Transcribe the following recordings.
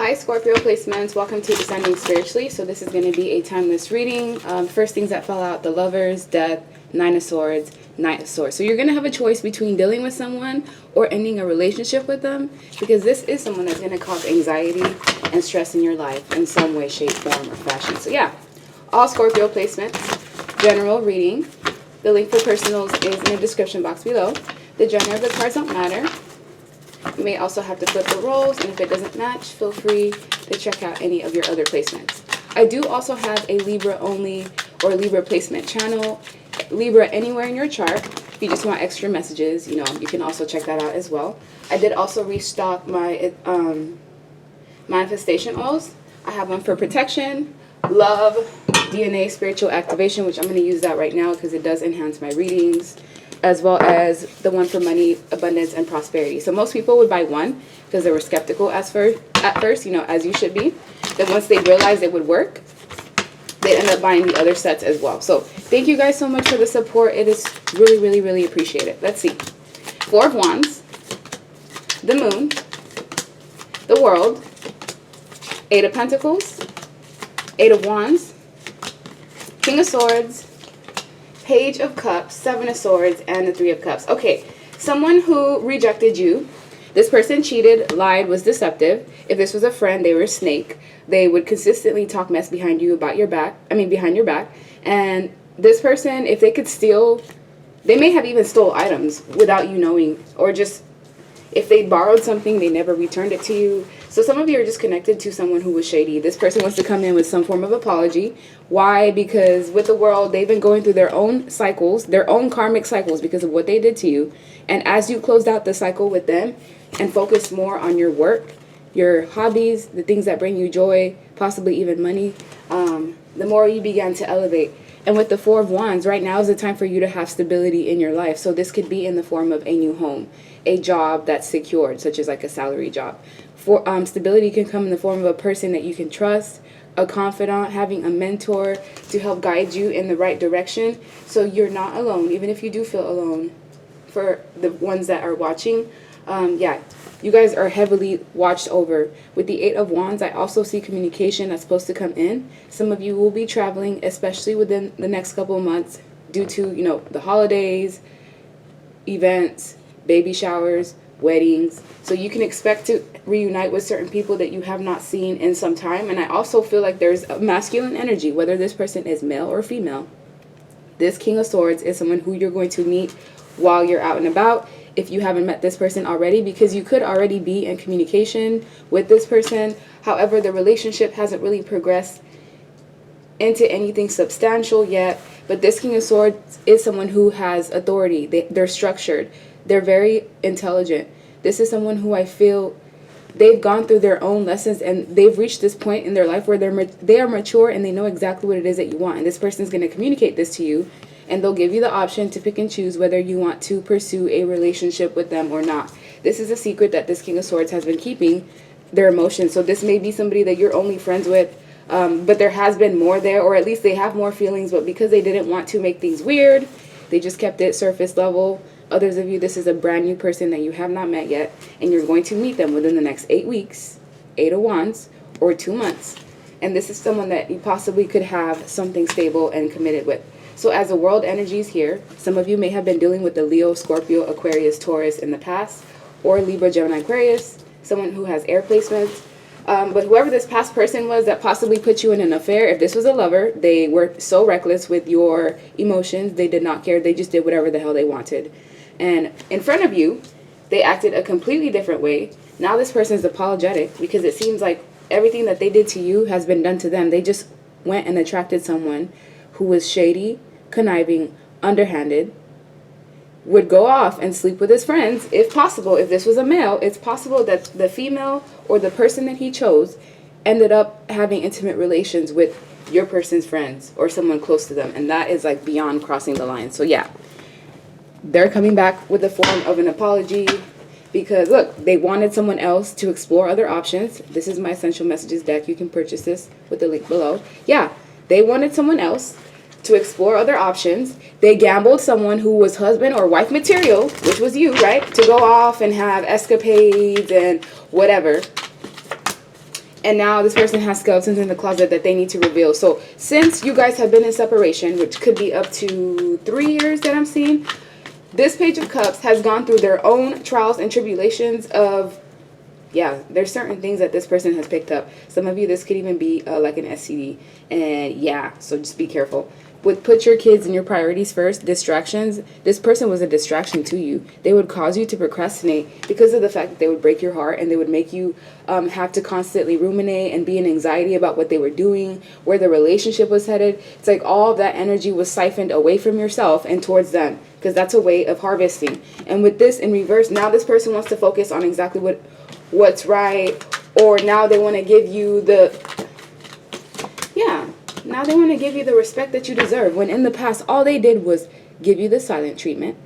Hi Scorpio Placements, welcome to Descending Spiritually. So this is going to be a timeless reading. First things that fell out, the Lovers, Death, Nine of Swords, Knight of Swords. So you're going to have a choice between dealing with someone or ending a relationship with them, because this is someone that's going to cause anxiety and stress in your life in some way, shape, form, or fashion. So yeah, all Scorpio Placements, general reading. The link for personals is in the description box below. The gender of the cards don't matter. You may also have to flip the rolls, and if it doesn't match, feel free to check out any of your other placements. I do also have a Libra only or Libra placement channel, Libra anywhere in your chart. If you just want extra messages, you can also check that out as well. I did also restock my manifestation oils. I have one for protection, love, DNA, spiritual activation, which I'm going to use that right now because it does enhance my readings, as well as the one for money, abundance, and prosperity. So most people would buy one because they were skeptical at first, as you should be. Then once they realized it would work, they end up buying the other sets as well. So thank you guys so much for the support. It is really, really, really appreciated. Let's see. Four of Wands, the Moon, the World, Eight of Pentacles, Eight of Wands, King of Swords, Page of Cups, Seven of Swords, and the Three of Cups. Okay, someone who rejected you. This person cheated, lied, was deceptive. If this was a friend, they were a snake. They would consistently talk mess behind you behind your back. And this person, if they could steal, they may have even stole items without you knowing, or just if they borrowed something, they never returned it to you. So some of you are just connected to someone who was shady. This person wants to come in with some form of apology. Why? Because with the world, they've been going through their own cycles, their own karmic cycles because of what they did to you. And as you closed out the cycle with them and focus more on your work, your hobbies, the things that bring you joy, possibly even money, the more you began to elevate. And with the Four of Wands, right now is the time for you to have stability in your life. So this could be in the form of a new home, a job that's secured, such as like a salary job. Stability can come in the form of a person that you can trust, a confidant, having a mentor to help guide you in the right direction. So you're not alone, even if you do feel alone. For the ones that are watching, you guys are heavily watched over. With the Eight of Wands, I also see communication that's supposed to come in. Some of you will be traveling, especially within the next couple of months, due to, the holidays, events, baby showers, weddings. So you can expect to reunite with certain people that you have not seen in some time. And I also feel like there's a masculine energy, whether this person is male or female. This King of Swords is someone who you're going to meet while you're out and about, if you haven't met this person already, because you could already be in communication with this person. However, the relationship hasn't really progressed into anything substantial yet. But this King of Swords is someone who has authority. They're structured. They're very intelligent. This is someone who I feel they've gone through their own lessons and they've reached this point in their life where they are mature and they know exactly what it is that you want. And this person is going to communicate this to you, and they'll give you the option to pick and choose whether you want to pursue a relationship with them or not. This is a secret that this King of Swords has been keeping, their emotions. So this may be somebody that you're only friends with, but there has been more there, or at least they have more feelings, but because they didn't want to make things weird, they just kept it surface level. Others of you, this is a brand new person that you have not met yet, and you're going to meet them within the next 8 weeks, 8 of Wands, or 2 months. And this is someone that you possibly could have something stable and committed with. So as the world energy is here, some of you may have been dealing with the Leo, Scorpio, Aquarius, Taurus in the past, or Libra, Gemini, Aquarius, someone who has air placements. But whoever this past person was that possibly put you in an affair, if this was a lover, they were so reckless with your emotions, they did not care. They just did whatever the hell they wanted. And in front of you, they acted a completely different way. Now this person is apologetic because it seems like everything that they did to you has been done to them. They just went and attracted someone who was shady, conniving, underhanded, would go off and sleep with his friends, if possible. If this was a male, it's possible that the female or the person that he chose ended up having intimate relations with your person's friends or someone close to them. And that is like beyond crossing the line. So yeah, they're coming back with the form of an apology because look, they wanted someone else to explore other options. This is my Essential Messages deck. You can purchase this with the link below. Yeah, they wanted someone else to explore other options. They gambled someone who was husband or wife material, which was you, right? To go off and have escapades and whatever. And now this person has skeletons in the closet that they need to reveal. So since you guys have been in separation, which could be up to 3 years that I'm seeing, this Page of Cups has gone through their own trials and tribulations of, yeah, there's certain things that this person has picked up. Some of you, this could even be like an STD. And yeah, so just be careful. With put your kids and your priorities first, distractions, this person was a distraction to you. They would cause you to procrastinate because of the fact that they would break your heart, and they would make you have to constantly ruminate and be in anxiety about what they were doing, where the relationship was headed. It's like all of that energy was siphoned away from yourself and towards them, because that's a way of harvesting. And with this in reverse, now this person wants to focus on exactly what's right, or now they want to give you now they want to give you the respect that you deserve, when in the past all they did was give you the silent treatment,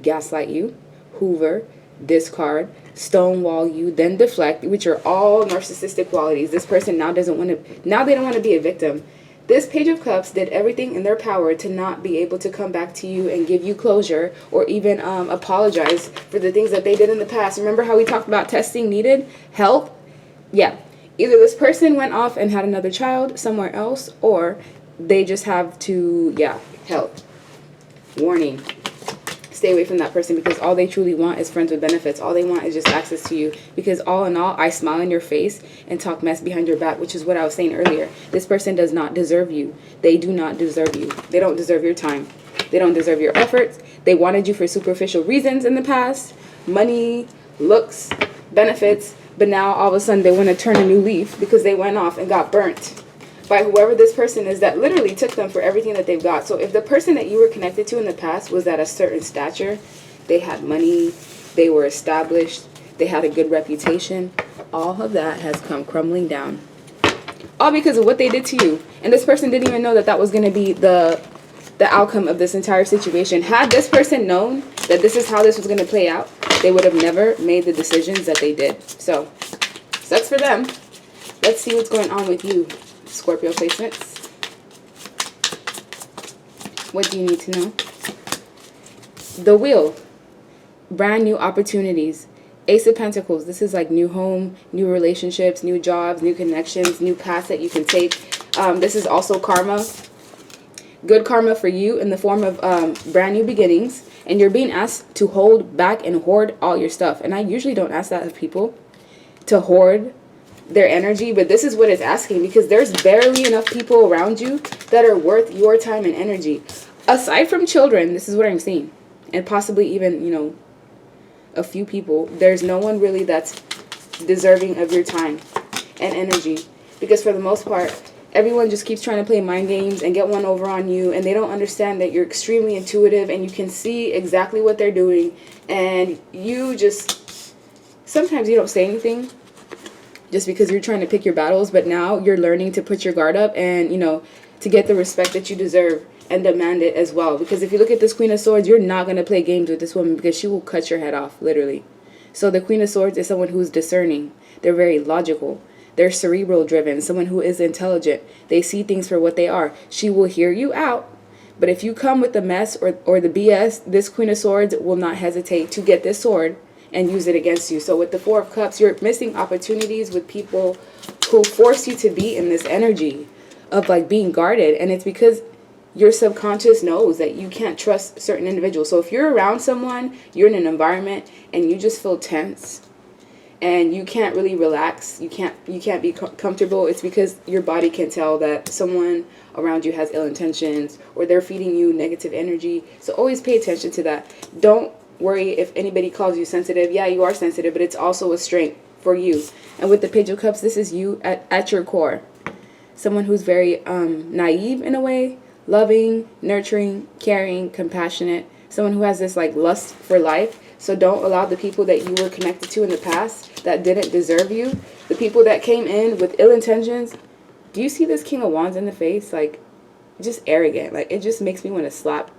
gaslight you, hoover, discard, stonewall you, then deflect, which are all narcissistic qualities. This person now doesn't want to, now they don't want to be a victim. This Page of Cups did everything in their power to not be able to come back to you and give you closure, or even apologize for the things that they did in the past. Remember how we talked about testing needed? Help? Yeah. Either this person went off and had another child somewhere else, or they just have to, help. Warning. Stay away from that person, because all they truly want is friends with benefits. All they want is just access to you, because all in all, I smile in your face and talk mess behind your back, which is what I was saying earlier. This person does not deserve you. They do not deserve you. They don't deserve your time. They don't deserve your efforts. They wanted you for superficial reasons in the past. Money, looks, benefits. But now all of a sudden they want to turn a new leaf because they went off and got burnt by whoever this person is that literally took them for everything that they've got. So if the person that you were connected to in the past was at a certain stature, they had money, they were established, they had a good reputation, all of that has come crumbling down. All because of what they did to you. And this person didn't even know that that was going to be the outcome of this entire situation. Had this person known that this is how this was going to play out, they would have never made the decisions that they did. So, sucks for them. Let's see what's going on with you, Scorpio placements. What do you need to know? The Wheel. Brand new opportunities. Ace of Pentacles. This is like new home, new relationships, new jobs, new connections, new paths that you can take. This is also karma. Good karma for you in the form of brand new beginnings. And you're being asked to hold back and hoard all your stuff. And I usually don't ask that of people, to hoard their energy. But this is what it's asking, because there's barely enough people around you that are worth your time and energy. Aside from children, this is what I'm seeing. And possibly even, you know, a few people. There's no one really that's deserving of your time and energy. Because for the most part, everyone just keeps trying to play mind games and get one over on you, and they don't understand that you're extremely intuitive and you can see exactly what they're doing, and you just, sometimes you don't say anything just because you're trying to pick your battles, but now you're learning to put your guard up and, you know, to get the respect that you deserve and demand it as well. Because if you look at this Queen of Swords, you're not going to play games with this woman, because she will cut your head off, literally. So the Queen of Swords is someone who's discerning. They're very logical. They're cerebral driven, someone who is intelligent. They see things for what they are. She will hear you out, but if you come with the mess or the BS, this Queen of Swords will not hesitate to get this sword and use it against you. So with the Four of Cups, you're missing opportunities with people who force you to be in this energy of like being guarded. And it's because your subconscious knows that you can't trust certain individuals. So if you're around someone, you're in an environment and you just feel tense, and you can't really relax, you can't be comfortable, it's because your body can tell that someone around you has ill intentions, or they're feeding you negative energy. So always pay attention to that. Don't worry if anybody calls you sensitive. Yeah, you are sensitive, but it's also a strength for you. And with the Page of Cups, this is you at your core. Someone who's very naive in a way, loving, nurturing, caring, compassionate. Someone who has this like lust for life. So don't allow the people that you were connected to in the past that didn't deserve you, the people that came in with ill intentions. Do you see this King of Wands in the face? Like, just arrogant. Like, it just makes me want to slap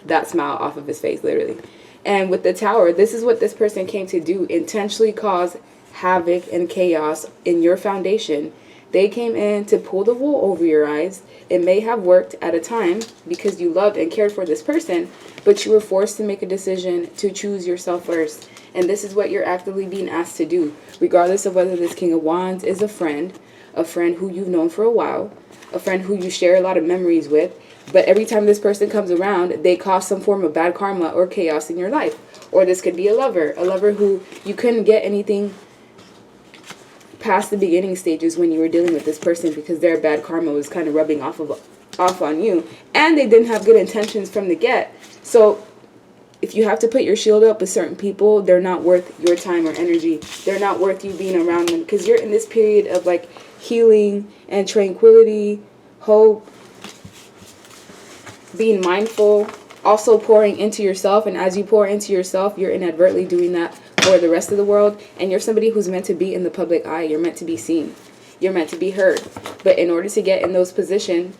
that smile off of his face, literally. And with the Tower, this is what this person came to do. Intentionally cause havoc and chaos in your foundation. They came in to pull the wool over your eyes. It may have worked at a time because you loved and cared for this person, but you were forced to make a decision to choose yourself first. And this is what you're actively being asked to do, regardless of whether this King of Wands is a friend, a friend who you've known for a while, a friend who you share a lot of memories with, but every time this person comes around, they cause some form of bad karma or chaos in your life. Or this could be a lover who you couldn't get anything past the beginning stages when you were dealing with this person because their bad karma was kind of rubbing off on you, and they didn't have good intentions from the get. So if you have to put your shield up with certain people, they're not worth your time or energy. They're not worth you being around them because you're in this period of like healing and tranquility, hope, being mindful, also pouring into yourself. And as you pour into yourself, you're inadvertently doing that for the rest of the world. And you're somebody who's meant to be in the public eye. You're meant to be seen. You're meant to be heard. But in order to get in those positions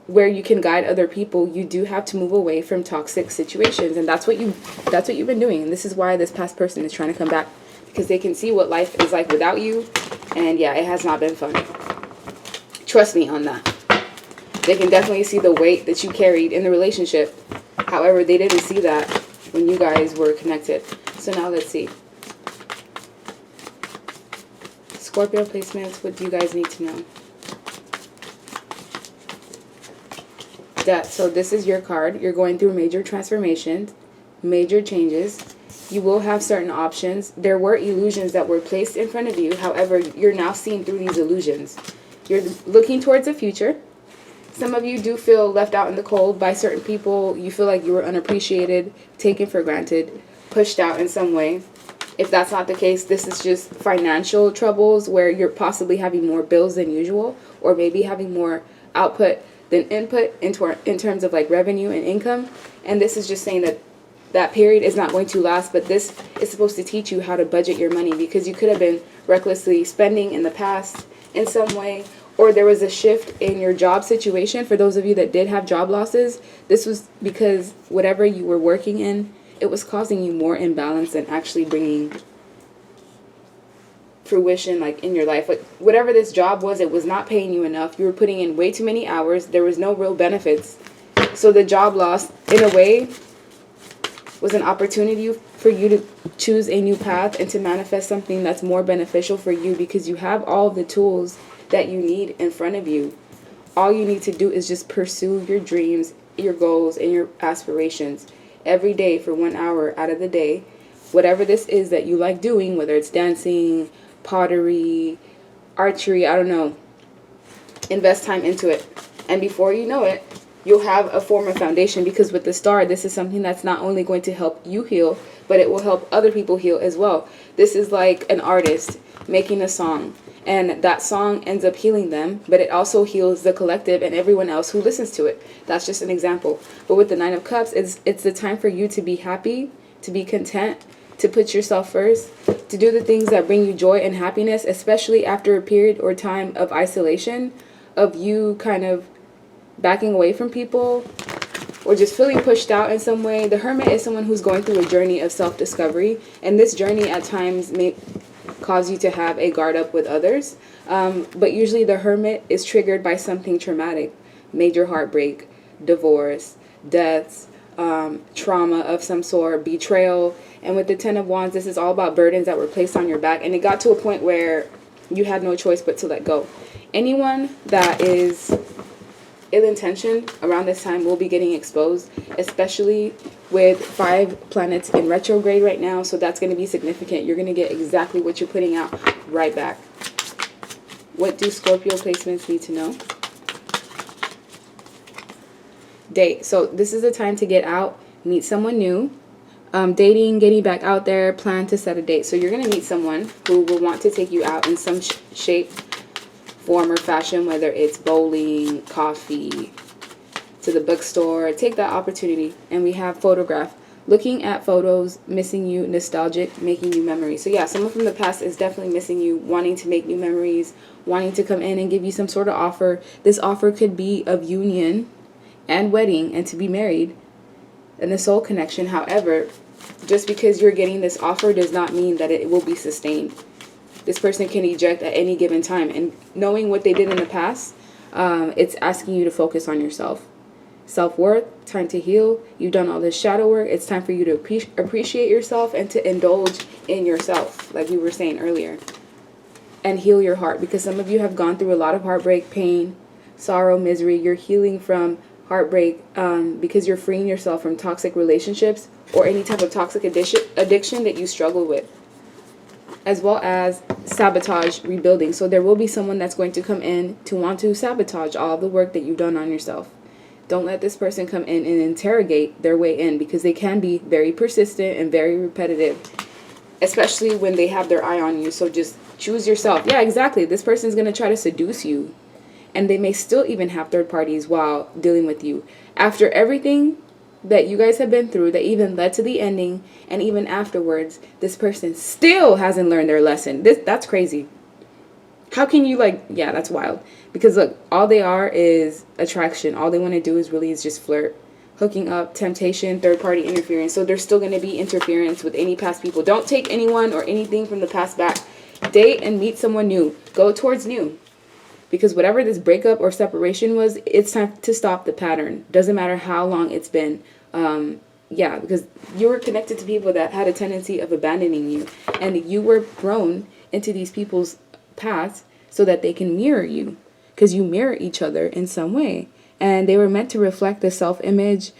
where you can guide other people, you do have to move away from toxic situations. And that's what you've been doing. And this is why this past person is trying to come back, because they can see what life is like without you. And yeah, it has not been fun. Trust me on that. They can definitely see the weight that you carried in the relationship. However, they didn't see that when you guys were connected. So now let's see. Scorpio placements, what do you guys need to know? Death. So this is your card. You're going through major transformations, major changes. You will have certain options. There were illusions that were placed in front of you. However, you're now seeing through these illusions. You're looking towards the future. Some of you do feel left out in the cold by certain people. You feel like you were unappreciated, taken for granted, pushed out in some way. If that's not the case, this is just financial troubles where you're possibly having more bills than usual, or maybe having more output than input in terms of like revenue and income. And this is just saying that that period is not going to last, but this is supposed to teach you how to budget your money, because you could have been recklessly spending in the past in some way, or there was a shift in your job situation. For those of you that did have job losses, this was because whatever you were working in, it was causing you more imbalance than actually bringing fruition like in your life. Like whatever this job was, it was not paying you enough. You were putting in way too many hours. There was no real benefits. So the job loss, in a way, was an opportunity for you to choose a new path and to manifest something that's more beneficial for you, because you have all the tools that you need in front of you. All you need to do is just pursue your dreams, your goals, and your aspirations every day for 1 hour out of the day. Whatever this is that you like doing, whether it's dancing, pottery, archery, I don't know, invest time into it. And before you know it, you'll have a form of foundation, because with the star, this is something that's not only going to help you heal, but it will help other people heal as well. This is like an artist making a song, and that song ends up healing them, but it also heals the collective and everyone else who listens to it. That's just an example. But with the Nine of Cups, it's the time for you to be happy, to be content, to put yourself first, to do the things that bring you joy and happiness, especially after a period or time of isolation, of you kind of backing away from people or just feeling pushed out in some way. The Hermit is someone who's going through a journey of self-discovery, and this journey at times may cause you to have a guard up with others, but usually the Hermit is triggered by something traumatic, major heartbreak, divorce, deaths, trauma of some sort, betrayal. And with the Ten of Wands, this is all about burdens that were placed on your back, and it got to a point where you had no choice but to let go. Anyone that is ill-intentioned around this time will be getting exposed, especially with 5 planets in retrograde right now. So that's going to be significant. You're going to get exactly what you're putting out right back. What do Scorpio placements need to know? Date. So this is the time to get out, meet someone new. Dating, getting back out there, plan to set a date. So you're going to meet someone who will want to take you out in some shape, form, or fashion, whether it's bowling, coffee, to the bookstore. Take that opportunity. And we have photograph. Looking at photos, missing you, nostalgic, making you memories. So yeah, someone from the past is definitely missing you, wanting to make new memories, wanting to come in and give you some sort of offer. This offer could be of union and wedding and to be married and the soul connection. However, just because you're getting this offer does not mean that it will be sustained. This person can eject at any given time. And knowing what they did in the past, it's asking you to focus on yourself. Self-worth, time to heal. You've done all this shadow work. It's time for you to appreciate yourself and to indulge in yourself, like we were saying earlier. and heal your heart, because some of you have gone through a lot of heartbreak, pain, sorrow, misery. You're healing from heartbreak because you're freeing yourself from toxic relationships or any type of toxic addiction that you struggle with, as well as sabotage rebuilding. So there will be someone that's going to come in to want to sabotage all the work that you've done on yourself. Don't let this person come in and interrogate their way in, because they can be very persistent and very repetitive, especially when they have their eye on you. So just choose yourself. Yeah, exactly. This person's going to try to seduce you, and they may still even have third parties while dealing with you. After everything that you guys have been through, that even led to the ending, and even afterwards, this person still hasn't learned their lesson. That's crazy. How can you, like, yeah, that's wild. Because look, all they are is attraction. All they want to do is just flirt, hooking up, temptation, third party interference. So there's still going to be interference with any past people. Don't take anyone or anything from the past back. Date and meet someone new. Go towards new. Because whatever this breakup or separation was, it's time to stop the pattern. Doesn't matter how long it's been. Yeah, because you were connected to people that had a tendency of abandoning you. And you were thrown into these people's paths so that they can mirror you. Because you mirror each other in some way. And they were meant to reflect the self-image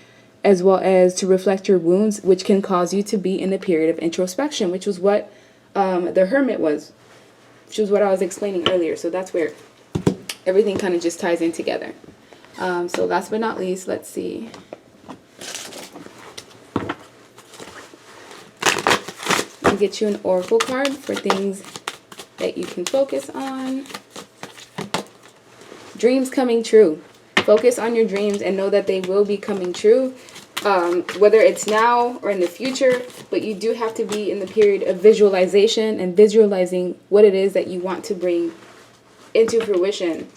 as well as to reflect your wounds, which can cause you to be in the period of introspection, which was what the hermit was. Which was what I was explaining earlier. So that's where everything kind of just ties in together. So last but not least, let's see. I'll get you an oracle card for things that you can focus on. Dreams coming true. Focus on your dreams and know that they will be coming true, whether it's now or in the future. But you do have to be in the period of visualization and visualizing what it is that you want to bring into fruition.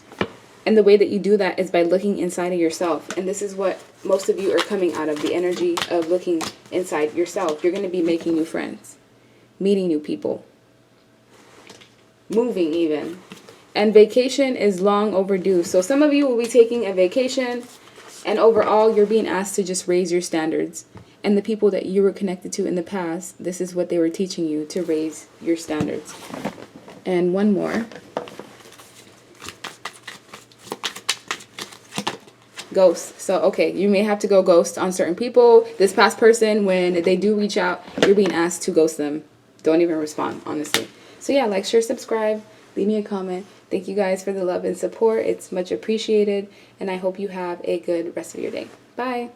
And the way that you do that is by looking inside of yourself. And this is what most of you are coming out of, the energy of looking inside yourself. You're going to be making new friends, meeting new people, moving even. And vacation is long overdue. So some of you will be taking a vacation, and overall you're being asked to just raise your standards. And the people that you were connected to in the past, this is what they were teaching you, to raise your standards. And one more. Ghost. So, okay, you may have to go ghost on certain people. This past person, when they do reach out, you're being asked to ghost them. Don't even respond, honestly. So yeah, like, share, subscribe, leave me a comment. Thank you guys for the love and support. It's much appreciated, and I hope you have a good rest of your day. Bye.